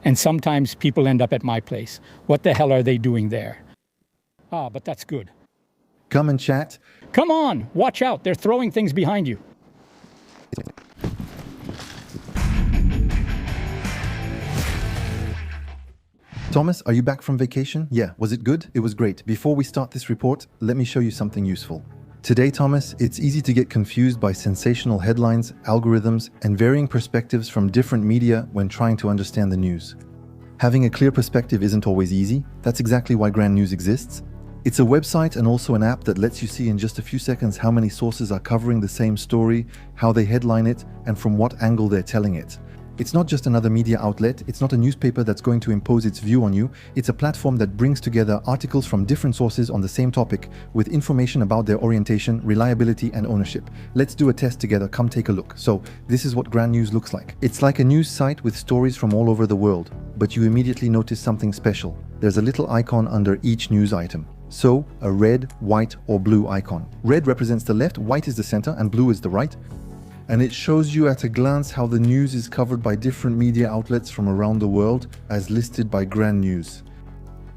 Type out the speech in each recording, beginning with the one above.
And sometimes people end up at my place. What the hell are they doing there? Ah, but that's good. Come and chat. Come on, watch out. They're throwing things behind you. Thomas, are you back from vacation? Yeah, was it good? It was great. Before we start this report, let me show you something useful. Today, Thomas, it's easy to get confused by sensational headlines, algorithms, and varying perspectives from different media when trying to understand the news. Having a clear perspective isn't always easy. That's exactly why Grand News exists. It's a website and also an app that lets you see in just a few seconds how many sources are covering the same story, how they headline it, and from what angle they're telling it. It's not just another media outlet, it's not a newspaper that's going to impose its view on you, it's a platform that brings together articles from different sources on the same topic, with information about their orientation, reliability, and ownership. Let's do a test together, come take a look. So, this is what Grand News looks like. It's like a news site with stories from all over the world, but you immediately notice something special. There's a little icon under each news item. So, a red, white, or blue icon. Red represents the left, white is the center, and blue is the right. And it shows you at a glance how the news is covered by different media outlets from around the world as listed by Grand News.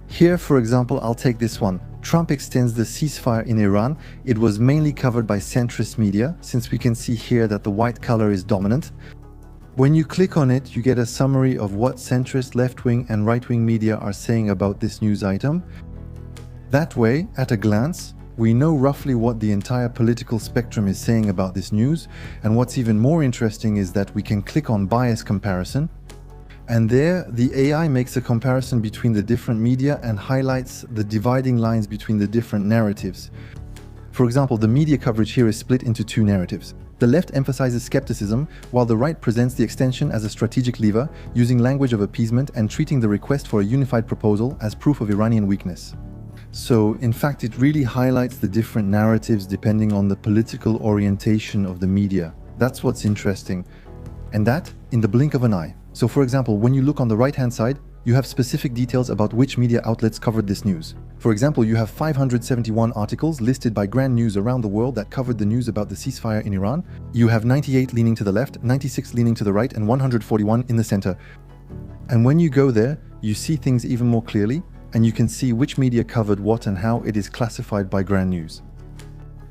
Here, for example, I'll take this one. Trump extends the ceasefire in Iran. It was mainly covered by centrist media, since we can see here that the white color is dominant. When you click on it, you get a summary of what centrist, left-wing, and right-wing media are saying about this news item. That way, at a glance, we know roughly what the entire political spectrum is saying about this news, and what's even more interesting is that we can click on bias comparison, and there the AI makes a comparison between the different media and highlights the dividing lines between the different narratives. For example, the media coverage here is split into two narratives. The left emphasizes skepticism, while the right presents the extension as a strategic lever, using language of appeasement and treating the request for a unified proposal as proof of Iranian weakness. So, in fact, it really highlights the different narratives depending on the political orientation of the media. That's what's interesting. And that, in the blink of an eye. So, for example, when you look on the right-hand side, you have specific details about which media outlets covered this news. For example, you have 571 articles listed by Grand News around the world that covered the news about the ceasefire in Iran. You have 98 leaning to the left, 96 leaning to the right, and 141 in the center. And when you go there, you see things even more clearly, and you can see which media covered what and how it is classified by Grand News.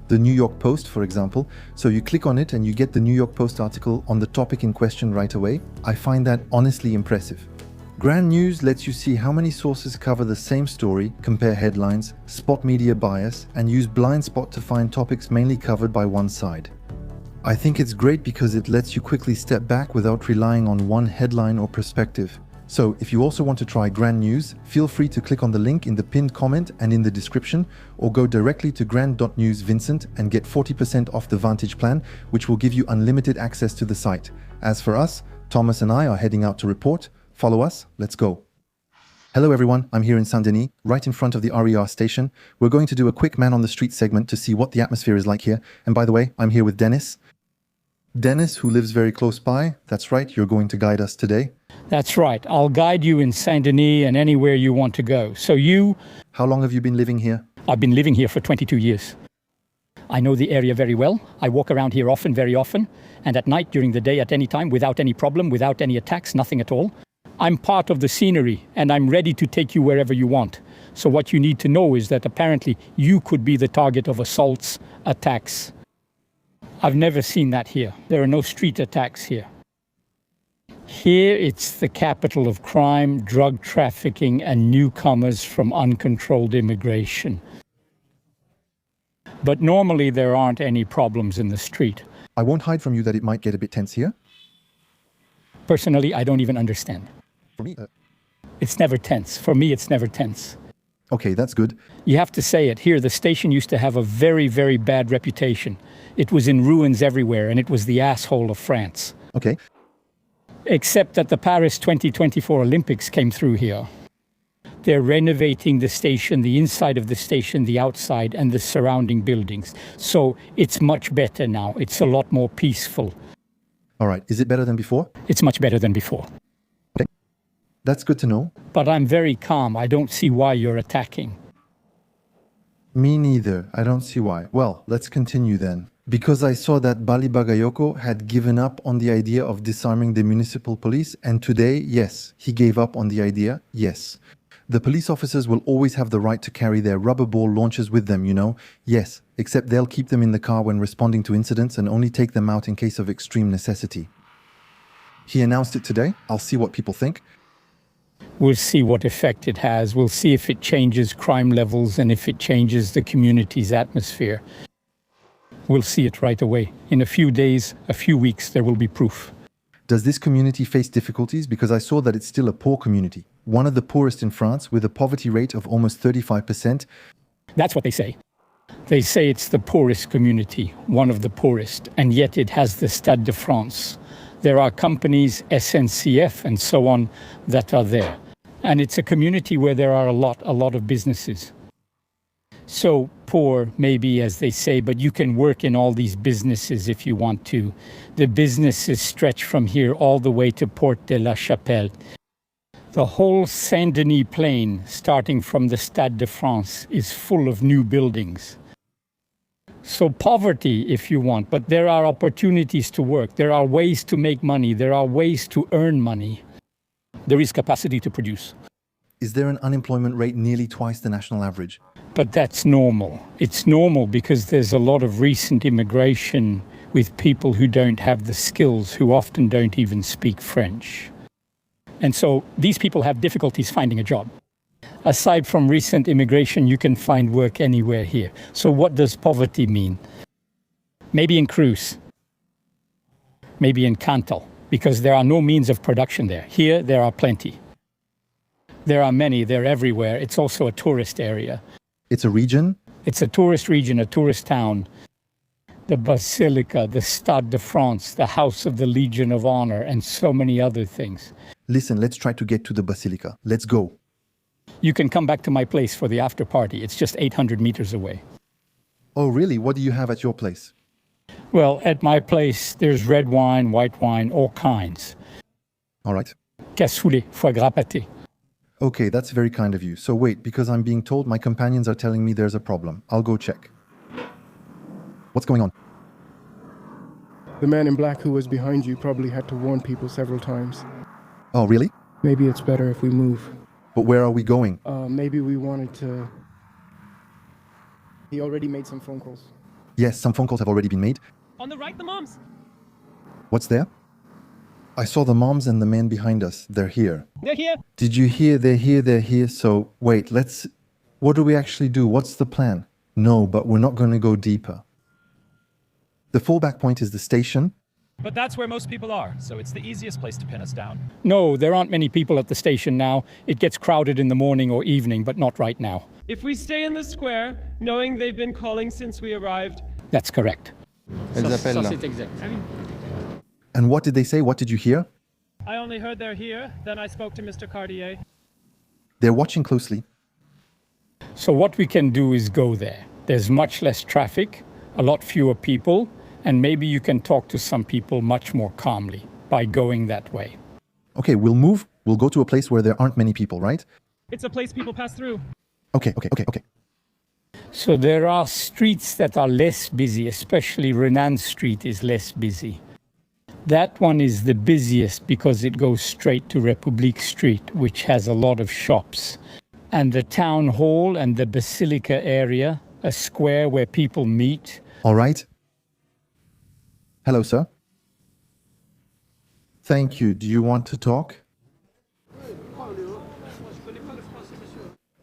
The New York Post, for example, so you click on it and you get the New York Post article on the topic in question right away. I find that honestly impressive. Grand News lets you see how many sources cover the same story, compare headlines, spot media bias, and use blind spot to find topics mainly covered by one side. I think it's great because it lets you quickly step back without relying on one headline or perspective. So, if you also want to try Grand News, feel free to click on the link in the pinned comment and in the description, or go directly to grand.news Vincent and get 40% off the Vantage plan, which will give you unlimited access to the site. As for us, Thomas and I are heading out to report. Follow us, let's go. Hello everyone, I'm here in Saint-Denis, right in front of the RER station. We're going to do a quick man on the street segment to see what the atmosphere is like here. And by the way, I'm here with Dennis. Dennis, who lives very close by. That's right, you're going to guide us today. That's right. I'll guide you in Saint-Denis and anywhere you want to go. So you... How long have you been living here? I've been living here for 22 years. I know the area very well. I walk around here often, very often. And at night, during the day, at any time, without any problem, without any attacks, nothing at all. I'm part of the scenery and I'm ready to take you wherever you want. So what you need to know is that apparently you could be the target of assaults, attacks. I've never seen that here. There are no street attacks here. Here it's the capital of crime, drug trafficking, and newcomers from uncontrolled immigration. But normally there aren't any problems in the street. I won't hide from you that it might get a bit tense here. Personally, I don't even understand. For me, It's never tense. For me, it's never tense. Okay, that's good. You have to say it. Here, the station used to have a very, very bad reputation. It was in ruins everywhere, and it was the asshole of France. Okay. Except that the Paris 2024 Olympics came through here. They're renovating the station, the inside of the station, the outside, and the surrounding buildings. So it's much better now. It's a lot more peaceful. All right. Is it better than before? It's much better than before. Okay. That's good to know. But I'm very calm. I don't see why you're attacking. Me neither. I don't see why. Well, let's continue then. Because I saw that Bali Bagayoko had given up on the idea of disarming the municipal police, and today, yes, he gave up on the idea, yes. The police officers will always have the right to carry their rubber ball launchers with them, you know? Yes, except they'll keep them in the car when responding to incidents and only take them out in case of extreme necessity. He announced it today. I'll see what people think. We'll see what effect it has. We'll see if it changes crime levels and if it changes the community's atmosphere. We'll see it right away. In a few days, a few weeks, there will be proof. Does this community face difficulties? Because I saw that it's still a poor community. One of the poorest in France, with a poverty rate of almost 35%. That's what they say. They say it's the poorest community, one of the poorest, and yet it has the Stade de France. There are companies, SNCF and so on, that are there. And it's a community where there are a lot of businesses. So poor, maybe, as they say, but you can work in all these businesses if you want to. The businesses stretch from here all the way to Porte de la Chapelle. The whole Saint-Denis plain, starting from the Stade de France, is full of new buildings. So poverty, if you want, but there are opportunities to work. There are ways to make money. There are ways to earn money. There is capacity to produce. Is there an unemployment rate nearly twice the national average? But that's normal. It's normal because there's a lot of recent immigration with people who don't have the skills, who often don't even speak French. And so these people have difficulties finding a job. Aside from recent immigration, you can find work anywhere here. So what does poverty mean? Maybe in Cruz, maybe in Cantal, because there are no means of production there. Here, there are plenty. There are many, they're everywhere. It's also a tourist area. It's a region? It's a tourist region, a tourist town. The Basilica, the Stade de France, the House of the Legion of Honor, and so many other things. Listen, let's try to get to the Basilica. Let's go. You can come back to my place for the after party. It's just 800 meters away. Oh, really? What do you have at your place? Well, at my place, there's red wine, white wine, all kinds. All right. Cassoulet, foie gras pâté. Okay, that's very kind of you. So wait, because I'm being told my companions are telling me there's a problem. I'll go check. What's going on? The man in black who was behind you probably had to warn people several times. Oh, really? Maybe it's better if we move. But where are we going? Maybe we wanted to... He already made some phone calls. Yes, some phone calls have already been made. On the right, the moms. What's there? I saw the moms and the men behind us. They're here. They're here. Did you hear? They're here, they're here. So wait, what do we actually do? What's the plan? No, but we're not going to go deeper. The fallback point is the station. But that's where most people are, so it's the easiest place to pin us down. No, there aren't many people at the station now. It gets crowded in the morning or evening, but not right now. If we stay in the square, knowing they've been calling since we arrived. That's correct. And what did they say? What did you hear? I only heard they're here, then I spoke to Mr. Cartier. They're watching closely. So what we can do is go there. There's much less traffic, a lot fewer people, and maybe you can talk to some people much more calmly by going that way. Okay, we'll move. We'll go to a place where there aren't many people, right? It's a place people pass through. Okay. So there are streets that are less busy, especially Renan Street is less busy. That one is the busiest because it goes straight to République Street, which has a lot of shops. And the town hall and the Basilica area, a square where people meet. All right. Hello, sir. Thank you. Do you want to talk?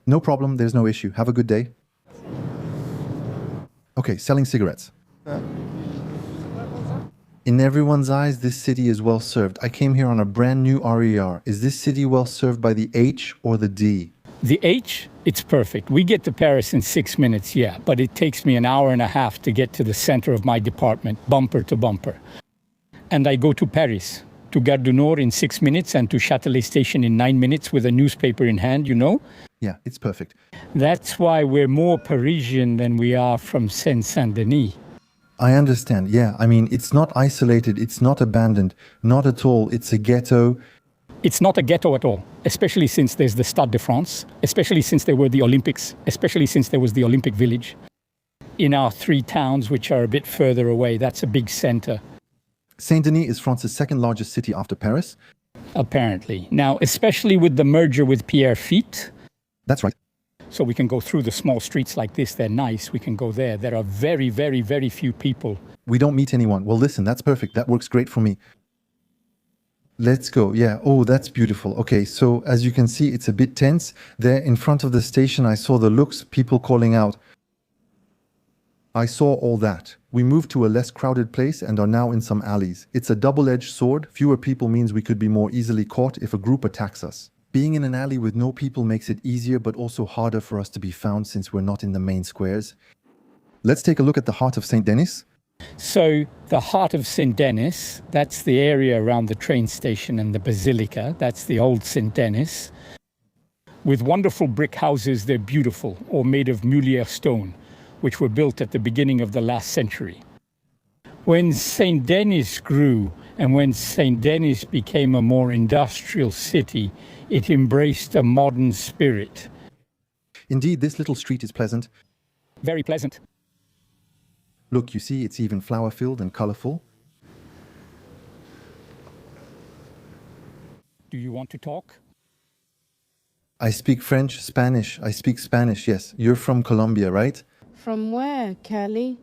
No problem. There's no issue. Have a good day. Okay, selling cigarettes. In everyone's eyes, this city is well served. I came here on a brand new RER. Is this city well served by the H or the D? The H, it's perfect. We get to Paris in 6 minutes, yeah, but it takes me an hour and a half to get to the center of my department, bumper to bumper. And I go to Paris, to Gare du Nord in 6 minutes and to Châtelet Station in 9 minutes with a newspaper in hand, you know? Yeah, it's perfect. That's why we're more Parisian than we are from Saint-Denis. I understand, yeah. I mean, it's not isolated, it's not abandoned, not at all. It's a ghetto. It's not a ghetto at all, especially since there's the Stade de France, especially since there were the Olympics, especially since there was the Olympic Village. in our three towns, which are a bit further away. That's a big center, Saint-Denis is France's second largest city after Paris. apparently. Now, especially with the merger with Pierrefitte, That's right. so we can go through the small streets like this. They're nice. We can go there. There are very, very, very few people. We don't meet anyone. Well, listen, that's perfect. That works great for me. Let's go. Yeah. Oh, that's beautiful. Okay, so as you can see, it's a bit tense. There in front of the station, I saw the looks, people calling out. I saw all that. We moved to a less crowded place and are now in some alleys. It's a double-edged sword. Fewer people means we could be more easily caught if a group attacks us. Being in an alley with no people makes it easier, but also harder for us to be found since we're not in the main squares. Let's take a look at the heart of Saint-Denis. So the heart of Saint-Denis, that's the area around the train station and the basilica. That's the old Saint-Denis. With wonderful brick houses, they're beautiful, or made of Meulière stone, which were built at the beginning of the last century. When Saint-Denis grew and when Saint-Denis became a more industrial city, it embraced a modern spirit. Indeed, this little street is pleasant. Very pleasant. Look, you see, it's even flower-filled and colorful. Do you want to talk? I speak French, Spanish. I speak Spanish, yes. You're from Colombia, right? From where, Kelly?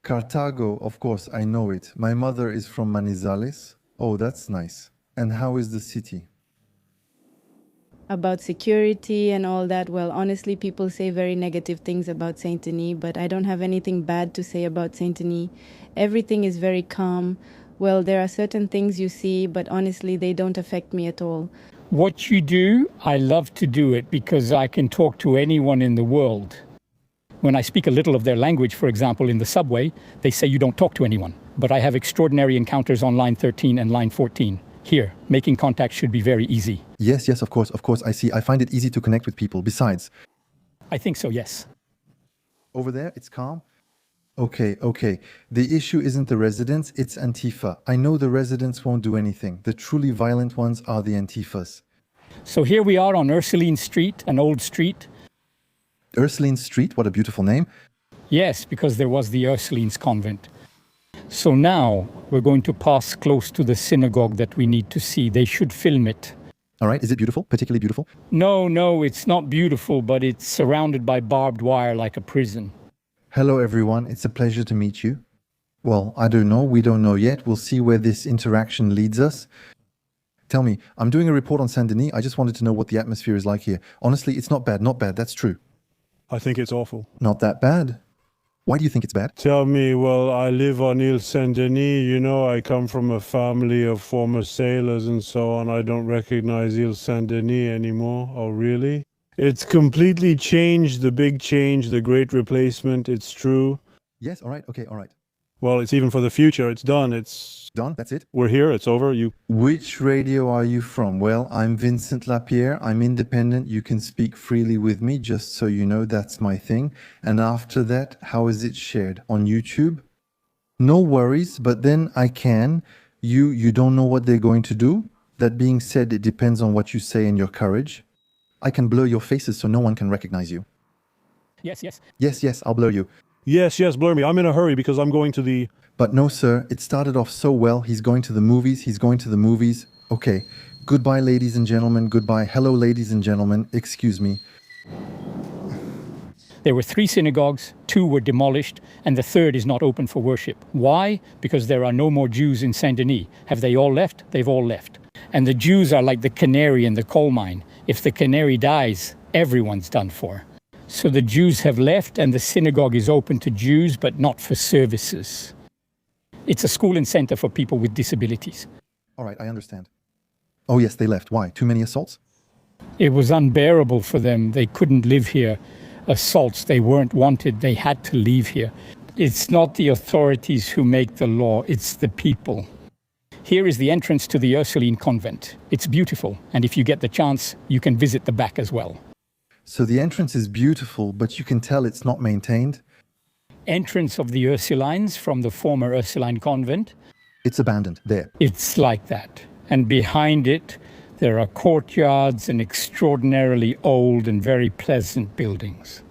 Cartago, of course, I know it. My mother is from Manizales. Oh, that's nice. And how is the city? About security and all that. Well, honestly, people say very negative things about Saint-Denis, but I don't have anything bad to say about Saint-Denis. Everything is very calm. Well, there are certain things you see, but honestly, they don't affect me at all. What you do, I love to do it because I can talk to anyone in the world. When I speak a little of their language, for example, in the subway, they say you don't talk to anyone. But I have extraordinary encounters on line 13 and line 14. Here, making contact should be very easy. Yes, of course, I see. I find it easy to connect with people. Besides, I think so, yes. over there, it's calm. Okay. The issue isn't the residents, it's Antifa. I know the residents won't do anything. The truly violent ones are the Antifas. So here we are on Ursuline Street, an old street. Ursuline Street, what a beautiful name. Yes, because there was the Ursulines convent. So now we're going to pass close to the synagogue that we need to see. They should film it. All right, is it beautiful? Particularly beautiful? No, it's not beautiful, but it's surrounded by barbed wire like a prison. Hello, everyone. It's a pleasure to meet you. Well, I don't know. We don't know yet. We'll see where this interaction leads us. Tell me, I'm doing a report on Saint-Denis. I just wanted to know what the atmosphere is like here. Honestly, it's not bad. That's true. I think it's awful. Not that bad. Why do you think it's bad? Tell me, well, I live on Ile Saint-Denis. You know, I come from a family of former sailors and so on. I don't recognize Ile Saint-Denis anymore. Oh, really? It's completely changed, the big change, the great replacement. It's true. Yes, all right. Okay, all right. Well, it's even for the future. It's done. Done? That's it? We're here. It's over. Which radio are you from? Well, I'm Vincent Lapierre. I'm independent. You can speak freely with me, just so you know that's my thing. And after that, how is it shared? On YouTube? No worries, but then I can. You don't know what they're going to do? That being said, it depends on what you say and your courage. I can blur your faces so no one can recognize you. Yes. Yes, I'll blur you. Yes, blur me. I'm in a hurry because I'm going to the... But no, sir, it started off so well. He's going to the movies. Okay. Goodbye, ladies and gentlemen. Goodbye. Hello, ladies and gentlemen. Excuse me. There were 3 synagogues, 2 were demolished, and the 3rd is not open for worship. Why? Because there are no more Jews in Saint-Denis. Have they all left? They've all left. And the Jews are like the canary in the coal mine. If the canary dies, everyone's done for. So the Jews have left and the synagogue is open to Jews, but not for services. It's a school and center for people with disabilities. All right, I understand. Oh yes, they left. Why? Too many assaults? It was unbearable for them. They couldn't live here. Assaults, they weren't wanted. They had to leave here. It's not the authorities who make the law, it's the people. Here is the entrance to the Ursuline convent. It's beautiful, and if you get the chance, you can visit the back as well. So the entrance is beautiful, but you can tell it's not maintained? Entrance of the Ursulines from the former Ursuline convent. It's abandoned, there. It's like that. And behind it, there are courtyards and extraordinarily old and very pleasant buildings.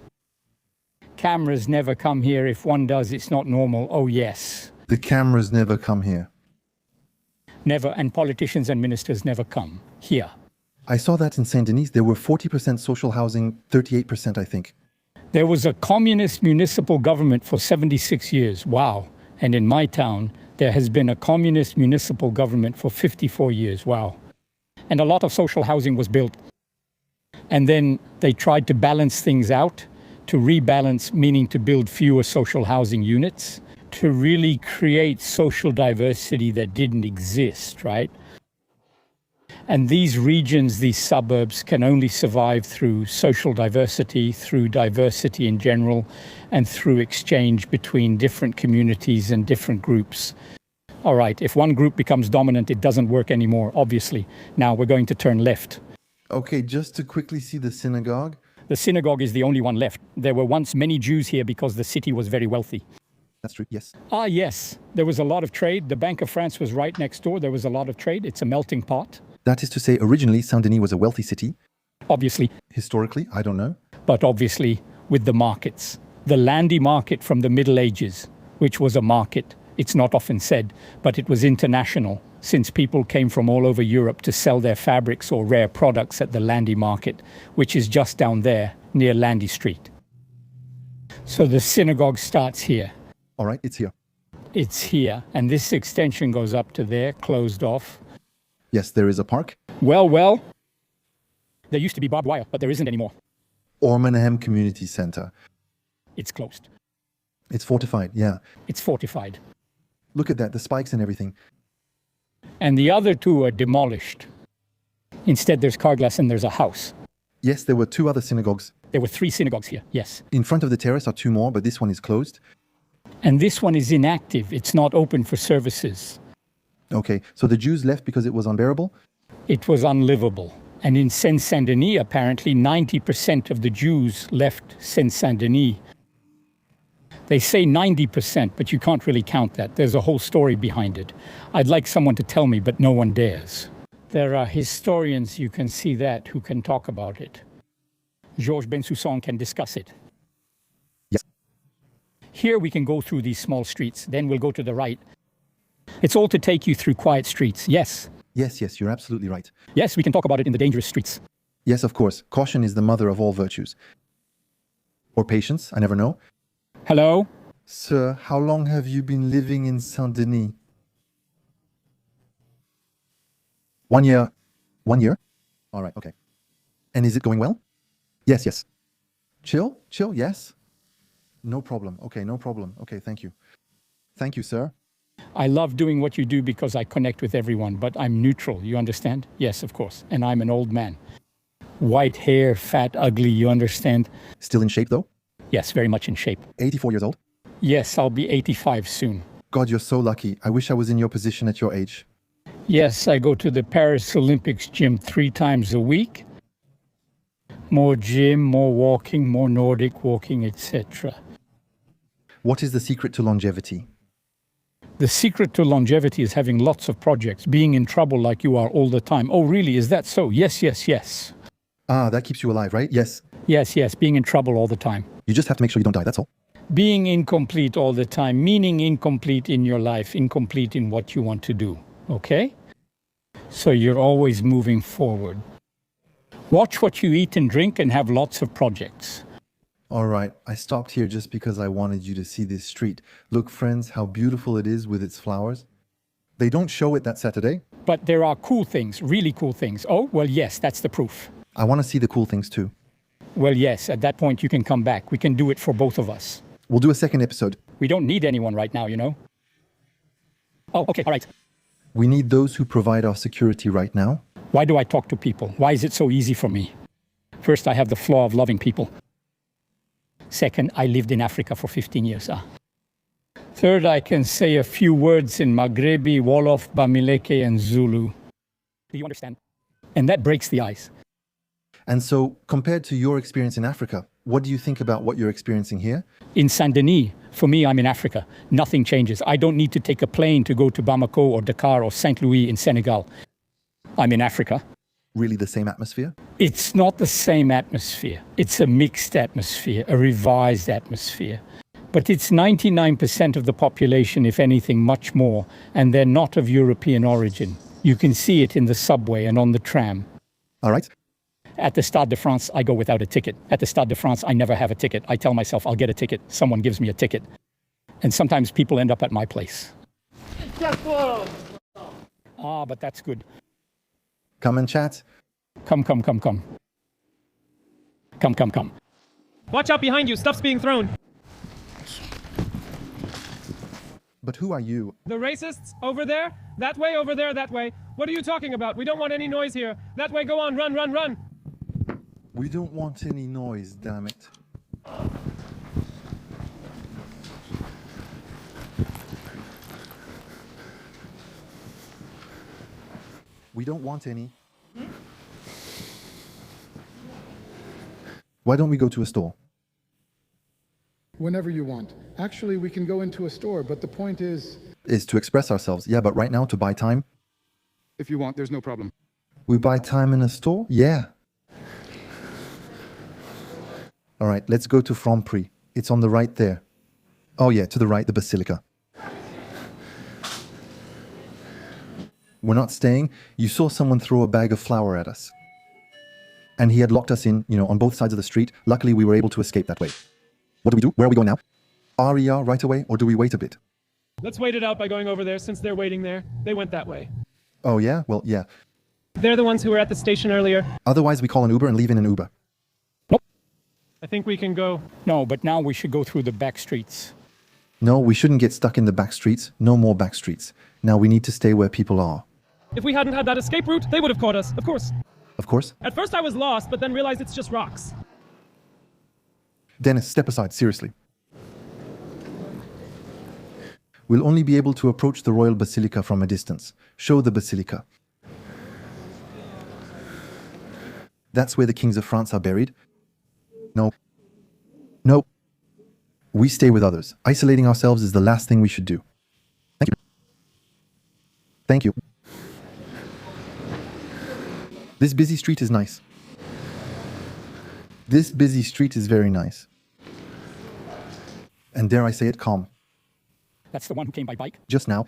cameras never come here. If one does, it's not normal. Oh, yes. The cameras never come here. Never. And politicians and ministers never come here. I saw that in Saint-Denis. There were 40% social housing, 38%, I think. There was a communist municipal government for 76 years. Wow. And in my town, there has been a communist municipal government for 54 years. Wow. And a lot of social housing was built. And then they tried to balance things out, to rebalance, meaning to build fewer social housing units, to really create social diversity that didn't exist, right? And these regions, these suburbs, can only survive through social diversity, through diversity in general, and through exchange between different communities and different groups. All right, if one group becomes dominant, it doesn't work anymore, obviously. Now we're going to turn left. Okay, just to quickly see the synagogue. The synagogue is the only one left. There were once many Jews here because the city was very wealthy. That's true, yes. Ah, yes, there was a lot of trade. The Bank of France was right next door. There was a lot of trade. It's a melting pot. That is to say, originally, Saint-Denis was a wealthy city. Obviously. Historically, I don't know. But obviously with the markets. The landy market from the Middle Ages, which was a market. It's not often said, but it was international, since people came from all over Europe to sell their fabrics or rare products at the Landy market, which is just down there near Landy Street. So the synagogue starts here. All right, it's here. It's here, and this extension goes up to there, closed off. Yes, there is a park. Well, there used to be barbed wire, but there isn't anymore. Ormenham Community Center. It's closed. It's fortified, yeah. It's fortified. Look at that, the spikes and everything. And the other two are demolished. Instead, there's Carglass and there's a house. Yes, there were two other synagogues. There were 3 synagogues here, yes. In front of the terrace are 2 more, but this one is closed. And this one is inactive. It's not open for services. Okay, so the Jews left because it was unbearable? It was unlivable. And in Saint-Denis, apparently, 90% of the Jews left Saint-Denis. They say 90%, but you can't really count that. There's a whole story behind it. I'd like someone to tell me, but no one dares. There are historians, you can see that, who can talk about it. Georges Bensoussan can discuss it. Yes. Here we can go through these small streets, then we'll go to the right. It's all to take you through quiet streets, yes. Yes, you're absolutely right. Yes, we can talk about it in the dangerous streets. Yes, of course. Caution is the mother of all virtues. Or patience, I never know. Hello? Sir, how long have you been living in Saint-Denis? 1 year. 1 year? All right, okay. And is it going well? Yes. Chill, yes. No problem. Okay, no problem. Okay, thank you. Thank you, sir. I love doing what you do because I connect with everyone, but I'm neutral, you understand? Yes, of course. And I'm an old man. White hair, fat, ugly, you understand? Still in shape, though? Yes, very much in shape. 84 years old? Yes, I'll be 85 soon. God, you're so lucky. I wish I was in your position at your age. Yes, I go to the Paris Olympics gym 3 times a week. More gym, more walking, more Nordic walking, etc. What is the secret to longevity? The secret to longevity is having lots of projects, being in trouble like you are all the time. Oh, really? Is that so? Yes. Ah, that keeps you alive, right? Yes. Yes, being in trouble all the time. You just have to make sure you don't die, that's all. Being incomplete all the time, meaning incomplete in your life, incomplete in what you want to do. Okay? So you're always moving forward. Watch what you eat and drink and have lots of projects. All right, I stopped here just because I wanted you to see this street. Look, friends, how beautiful it is with its flowers. They don't show it that Saturday. But there are cool things, really cool things. Oh, well, yes, that's the proof. I want to see the cool things too. Well, yes, at that point you can come back. We can do it for both of us. We'll do a second episode. We don't need anyone right now, you know? Oh, okay, all right. We need those who provide our security right now. Why do I talk to people? Why is it so easy for me? First, I have the flaw of loving people. Second, I lived in Africa for 15 years. Third, I can say a few words in Maghrebi, Wolof, Bamileke, and Zulu. Do you understand? And that breaks the ice. And so, compared to your experience in Africa, what do you think about what you're experiencing here? In Saint-Denis, for me, I'm in Africa. Nothing changes. I don't need to take a plane to go to Bamako or Dakar or Saint Louis in Senegal. I'm in Africa. really the same atmosphere? It's not the same atmosphere. It's a mixed atmosphere, a revised atmosphere. But it's 99% of the population, if anything, much more, and they're not of European origin. You can see it in the subway and on the tram. All right. At the Stade de France, I go without a ticket. At the Stade de France, I never have a ticket. I tell myself I'll get a ticket. Someone gives me a ticket. And sometimes people end up at my place. Ah, but that's good. Come and chat. Come. Come. Watch out behind you, stuff's being thrown. But who are you? The racists, over there, that way, over there, that way. What are you talking about? We don't want any noise here. That way, go on, run. We don't want any noise, damn it. We don't want any. Why don't we go to a store? Whenever you want. Actually, we can go into a store, but the point is, Is to express ourselves. Yeah, but right now to buy time? if you want, there's no problem. We buy time in a store? Yeah. All right, let's go to Franprix. It's on the right there. Oh yeah, to the right, the Basilica. We're not staying. You saw someone throw a bag of flour at us. And he had locked us in, on both sides of the street. Luckily, we were able to escape that way. What do we do? Where are we going now? RER right away, or do we wait a bit? Let's wait it out by going over there since they're waiting there. They went that way. Oh yeah? Well, yeah. They're the ones who were at the station earlier. Otherwise, we call an Uber and leave in an Uber. I think we can go. No, but now we should go through the back streets. No, we shouldn't get stuck in the back streets. No more back streets. Now we need to stay where people are. If we hadn't had that escape route, they would have caught us, of course. Of course. At first I was lost, but then realized it's just rocks. Dennis, step aside, seriously. We'll only be able to approach the Royal Basilica from a distance. Show the Basilica. That's where the kings of France are buried. No. We stay with others. Isolating ourselves is the last thing we should do. Thank you. This busy street is nice. This busy street is very nice. And dare I say it, calm. That's the one who came by bike. Just now.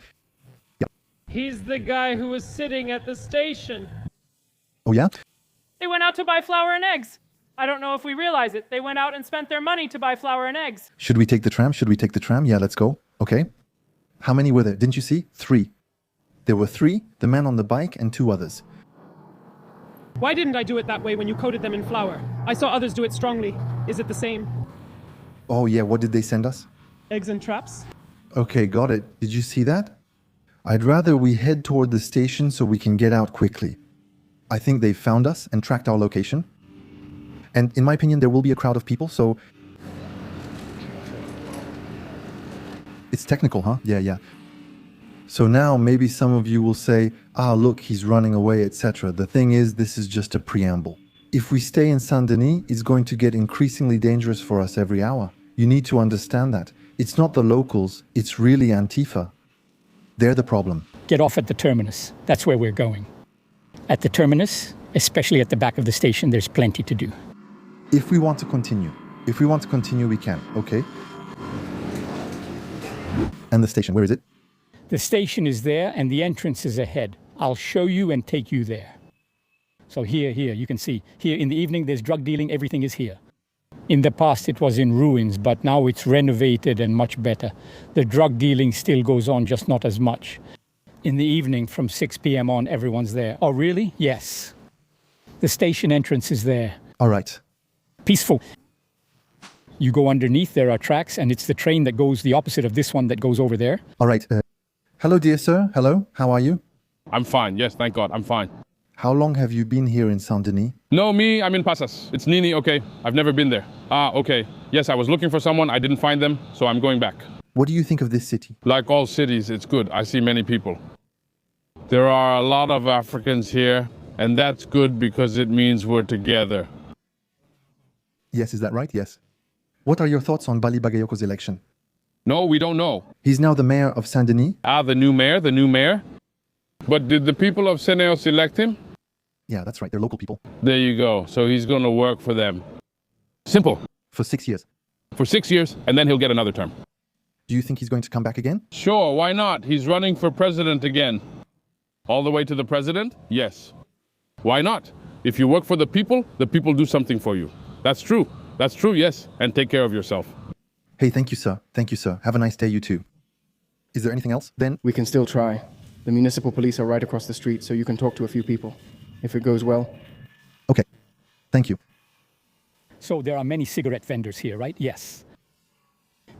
He's the guy who was sitting at the station. Oh yeah? They went out to buy flour and eggs. I don't know if we realize it. They went out and spent their money to buy flour and eggs. Should we take the tram? Yeah, let's go. Okay. How many were there? Didn't you see? 3. There were 3, the man on the bike and 2 others. Why didn't I do it that way when you coated them in flour? I saw others do it strongly. Is it the same? Oh yeah, what did they send us? Eggs and traps? Okay, got it. Did you see that? I'd rather we head toward the station so we can get out quickly. I think they've found us and tracked our location. And in my opinion, there will be a crowd of people, so... It's technical, huh? Yeah. So now maybe some of you will say, look, he's running away, etc. The thing is, this is just a preamble. If we stay in Saint-Denis, it's going to get increasingly dangerous for us every hour. You need to understand that. It's not the locals, it's really Antifa. They're the problem. Get off at the terminus. That's where we're going. At the terminus, especially at the back of the station, there's plenty to do. If we want to continue, we can, okay? And the station, where is it? The station is there and the entrance is ahead. I'll show you and take you there. So here, you can see. Here in the evening, there's drug dealing, everything is here. In the past, it was in ruins, but now it's renovated and much better. The drug dealing still goes on, just not as much. In the evening, from 6 p.m. on, everyone's there. Oh, really? Yes. The station entrance is there. All right. Peaceful. You go underneath, there are tracks, and it's the train that goes the opposite of this one that goes over there. All right. Hello, dear sir. Hello. How are you? I'm fine. Yes, thank God. I'm fine. How long have you been here in Saint-Denis? No, I'm in Pasas. It's Nini, okay. I've never been there. Okay. Yes, I was looking for someone. I didn't find them, so I'm going back. What do you think of this city? Like all cities, it's good. I see many people. There are a lot of Africans here, and that's good because it means we're together. Yes, is that right? Yes. What are your thoughts on Bali Bagayoko's election? No, we don't know. He's now the mayor of Saint-Denis. The new mayor? But did the people of Seneos elect him? Yeah, that's right. They're local people. There you go. So he's going to work for them. Simple. For 6 years. For 6 years, and then he'll get another term. Do you think he's going to come back again? Sure, why not? He's running for president again. All the way to the president? Yes. Why not? If you work for the people do something for you. That's true. That's true, yes. And take care of yourself. Hey, thank you, sir. Thank you, sir. Have a nice day, you too. Is there anything else? Then We can still try. The municipal police are right across the street, so you can talk to a few people. If it goes well. okay. Thank you. So there are many cigarette vendors here, right? Yes.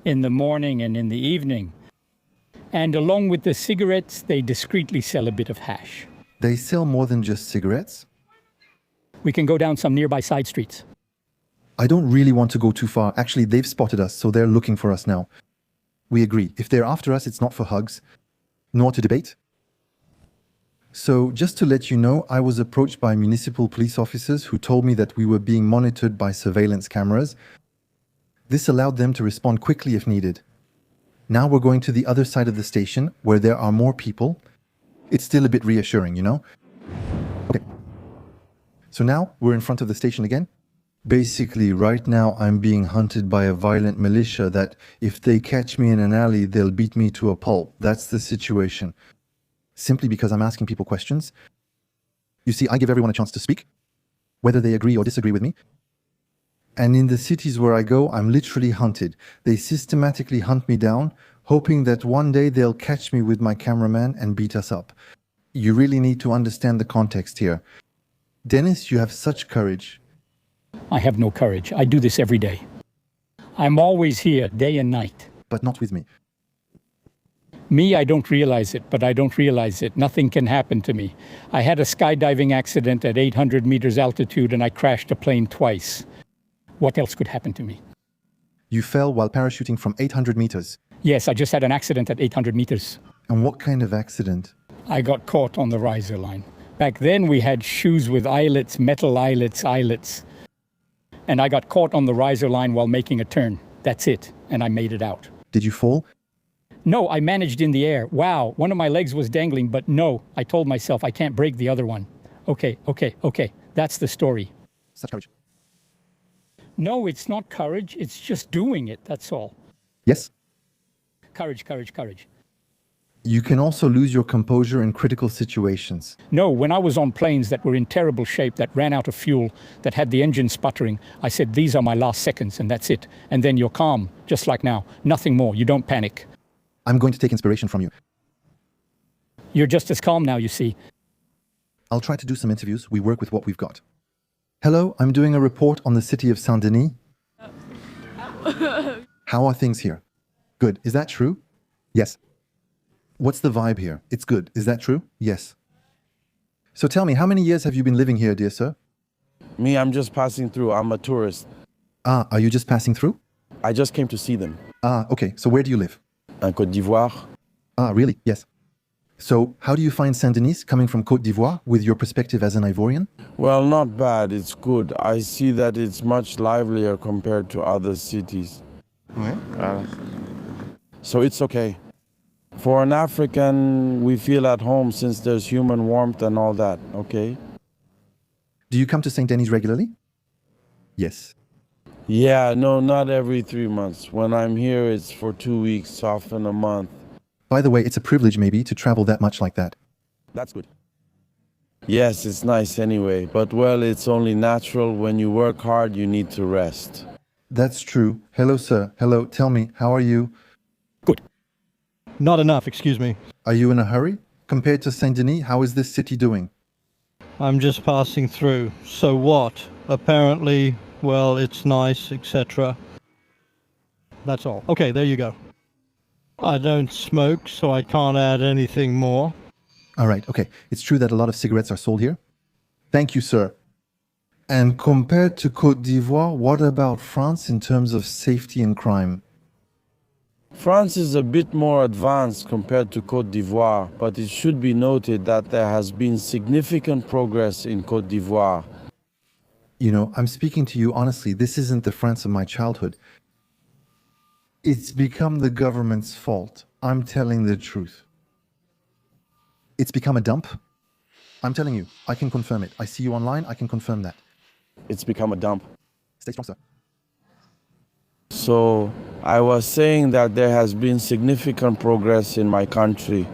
In the morning and in the evening. And along with the cigarettes, they discreetly sell a bit of hash. They sell more than just cigarettes. We can go down some nearby side streets. I don't really want to go too far. Actually, they've spotted us, so they're looking for us now. We agree. If they're after us, it's not for hugs, nor to debate. So, just to let you know, I was approached by municipal police officers who told me that we were being monitored by surveillance cameras. This allowed them to respond quickly if needed. Now we're going to the other side of the station, where there are more people. It's still a bit reassuring, you know? Okay. So now, we're in front of the station again. Basically, right now, I'm being hunted by a violent militia that, if they catch me in an alley, they'll beat me to a pulp. That's the situation. Simply because I'm asking people questions. You see, I give everyone a chance to speak, whether they agree or disagree with me. And in the cities where I go, I'm literally hunted. They systematically hunt me down, hoping that one day they'll catch me with my cameraman and beat us up. You really need to understand the context here. Dennis, you have such courage. I have no courage. I do this every day. I'm always here, day and night. But not with me. Me, I don't realize it, but I don't realize it. Nothing can happen to me. I had a skydiving accident at 800 meters altitude and I crashed a plane twice. What else could happen to me? You fell while parachuting from 800 meters. Yes, I just had an accident at 800 meters. And what kind of accident? I got caught on the riser line. Back then we had shoes with eyelets, metal eyelets. And I got caught on the riser line while making a turn. That's it. And I made it out. Did you fall? No, I managed in the air. Wow, one of my legs was dangling, but no, I told myself I can't break the other one. Okay. That's the story. Such courage. No, it's not courage. It's just doing it. That's all. Yes? Courage. You can also lose your composure in critical situations. No, when I was on planes that were in terrible shape, that ran out of fuel, that had the engine sputtering, I said, these are my last seconds, and that's it. And then you're calm, just like now. Nothing more. You don't panic. I'm going to take inspiration from you. You're just as calm now, you see. I'll try to do some interviews. We work with what we've got. Hello, I'm doing a report on the city of Saint-Denis. How are things here? Good. Is that true? Yes. What's the vibe here? It's good. Is that true? Yes. So tell me, how many years have you been living here, dear sir? Me, I'm just passing through. I'm a tourist. Ah, are you just passing through? I just came to see them. Ah, okay. So where do you live? In Côte d'Ivoire. Ah, really? Yes. So how do you find Saint-Denis coming from Côte d'Ivoire with your perspective as an Ivorian? Well, not bad. It's good. I see that it's much livelier compared to other cities. So it's okay. For an African, we feel at home since there's human warmth and all that, okay? Do you come to Saint-Denis regularly? Yes. Yeah, no, not every 3 months. When I'm here, it's for 2 weeks, often a month. By the way, it's a privilege maybe to travel that much like that. That's good. Yes, it's nice anyway. But, well, it's only natural. When you work hard, you need to rest. That's true. Hello, sir. Hello. Tell me, how are you? Good. Not enough, excuse me. Are you in a hurry? Compared to Saint-Denis, how is this city doing? I'm just passing through. So what? Apparently, well, it's nice, etc. That's all. Okay, there you go. I don't smoke, so I can't add anything more. All right, okay. It's true that a lot of cigarettes are sold here? Thank you, sir. And compared to Côte d'Ivoire, what about France in terms of safety and crime? France is a bit more advanced compared to Côte d'Ivoire, but it should be noted that there has been significant progress in Côte d'Ivoire. You know, I'm speaking to you honestly. This isn't the France of my childhood. It's become the government's fault. I'm telling the truth. It's become a dump. I'm telling you, I can confirm it. I see you online, I can confirm that. It's become a dump. Stay strong, sir. So I was saying that there has been significant progress in my country.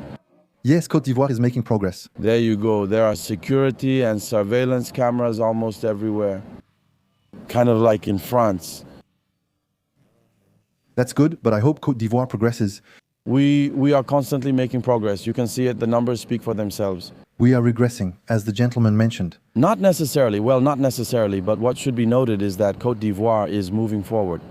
Yes, Côte d'Ivoire is making progress. There you go. There are security and surveillance cameras almost everywhere. Kind of like in France. That's good, but I hope Côte d'Ivoire progresses. We are constantly making progress. You can see it. The numbers speak for themselves. We are regressing, as the gentleman mentioned. Not necessarily. Well, not necessarily. But what should be noted is that Côte d'Ivoire is moving forward.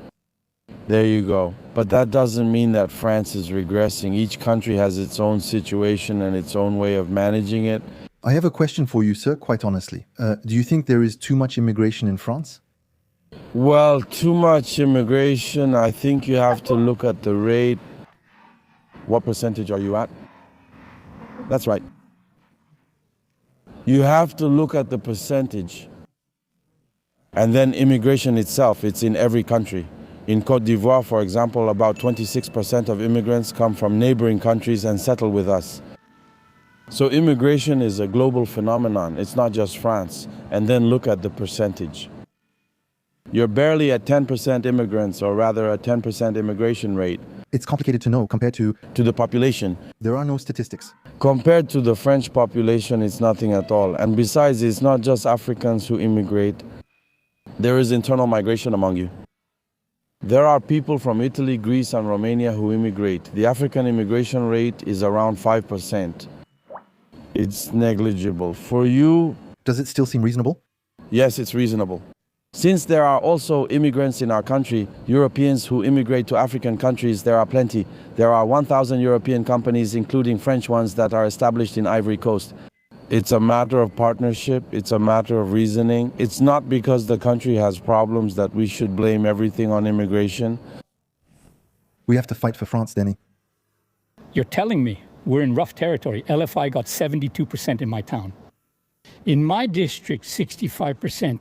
There you go. But that doesn't mean that France is regressing. Each country has its own situation and its own way of managing it. I have a question for you, sir, quite honestly. Do you think there is too much immigration in France? Well, too much immigration, I think you have to look at the rate. What percentage are you at? That's right. You have to look at the percentage. And then immigration itself, it's in every country. In Côte d'Ivoire, for example, about 26% of immigrants come from neighboring countries and settle with us. So immigration is a global phenomenon. It's not just France. And then look at the percentage. You're barely at 10% immigrants, or rather a 10% immigration rate. It's complicated to know compared to the population. There are no statistics. Compared to the French population, it's nothing at all. And besides, it's not just Africans who immigrate. There is internal migration among you. There are people from Italy, Greece, and Romania who immigrate. The African immigration rate is around 5%. It's negligible. For you... Does it still seem reasonable? Yes, it's reasonable. Since there are also immigrants in our country, Europeans who immigrate to African countries, there are plenty. There are 1,000 European companies, including French ones, that are established in Ivory Coast. It's a matter of partnership. It's a matter of reasoning. It's not because the country has problems that we should blame everything on immigration. We have to fight for France, Denny. You're telling me we're in rough territory. LFI got 72% in my town. In my district, 65%.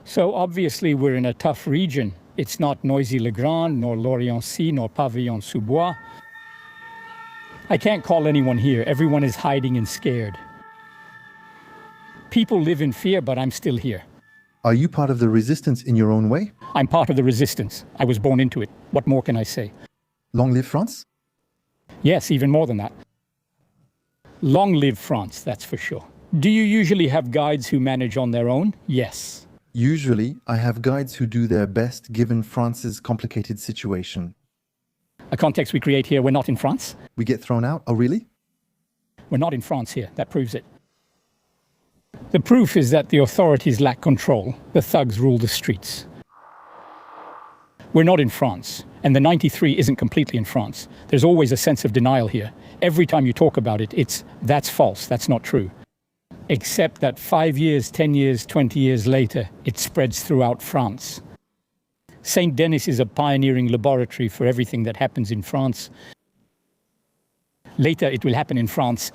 So obviously we're in a tough region. It's not Noisy-le-Grand, nor Lorient-Sea, nor Pavillon-sous-Bois. I can't call anyone here. Everyone is hiding and scared. People live in fear, but I'm still here. Are you part of the resistance in your own way? I'm part of the resistance. I was born into it. What more can I say? Long live France? Yes, even more than that. Long live France, that's for sure. Do you usually have guides who manage on their own? Yes. Usually, I have guides who do their best given France's complicated situation. A context we create here, we're not in France. We get thrown out? Oh, really? We're not in France here. That proves it. The proof is that the authorities lack control. The thugs rule the streets. We're not in France, and the 93 isn't completely in France. There's always a sense of denial here. Every time you talk about it, that's false, that's not true. Except that 5 years, 10 years, 20 years later, it spreads throughout France. Saint-Denis is a pioneering laboratory for everything that happens in France. Later, it will happen in France.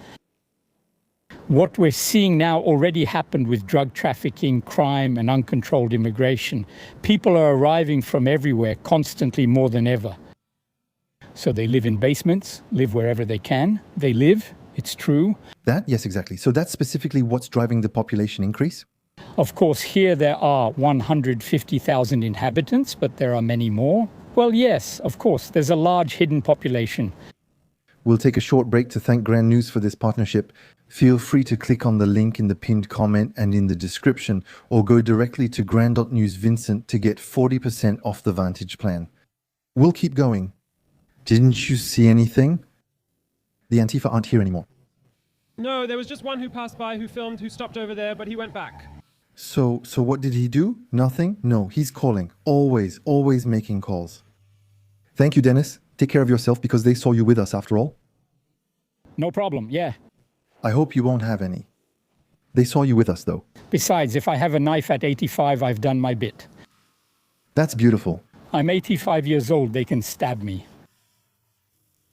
What we're seeing now already happened with drug trafficking, crime, and uncontrolled immigration. People are arriving from everywhere, constantly, more than ever. So they live in basements, live wherever they can. They live, it's true. That? Yes, exactly. So that's specifically what's driving the population increase? Of course, here there are 150,000 inhabitants, but there are many more. Well, yes, of course, there's a large hidden population. We'll take a short break to thank Grand News for this partnership. Feel free to click on the link in the pinned comment and in the description, or go directly to Grand.News Vincent to get 40% off the Vantage plan. We'll keep going. Didn't you see anything? The Antifa aren't here anymore. No, there was just one who passed by, who filmed, who stopped over there, but he went back. So what did he do? Nothing? No, he's calling. Always making calls. Thank you, Dennis. Take care of yourself because they saw you with us after all. No problem, yeah. I hope you won't have any. They saw you with us, though. Besides, if I have a knife at 85, I've done my bit. That's beautiful. I'm 85 years old, they can stab me.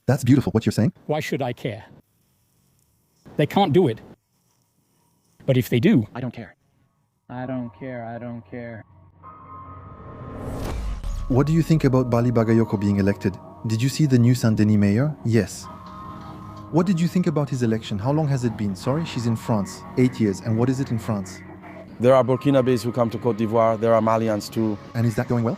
That's beautiful, what you're saying? Why should I care? They can't do it. But if they do, I don't care. I don't care. What do you think about Bali Bagayoko being elected? Did you see the new Saint-Denis mayor? Yes. What did you think about his election? How long has it been? Sorry, she's in France. 8 years. And what is it in France? There are Burkinabés who come to Côte d'Ivoire. There are Malians too. And is that going well?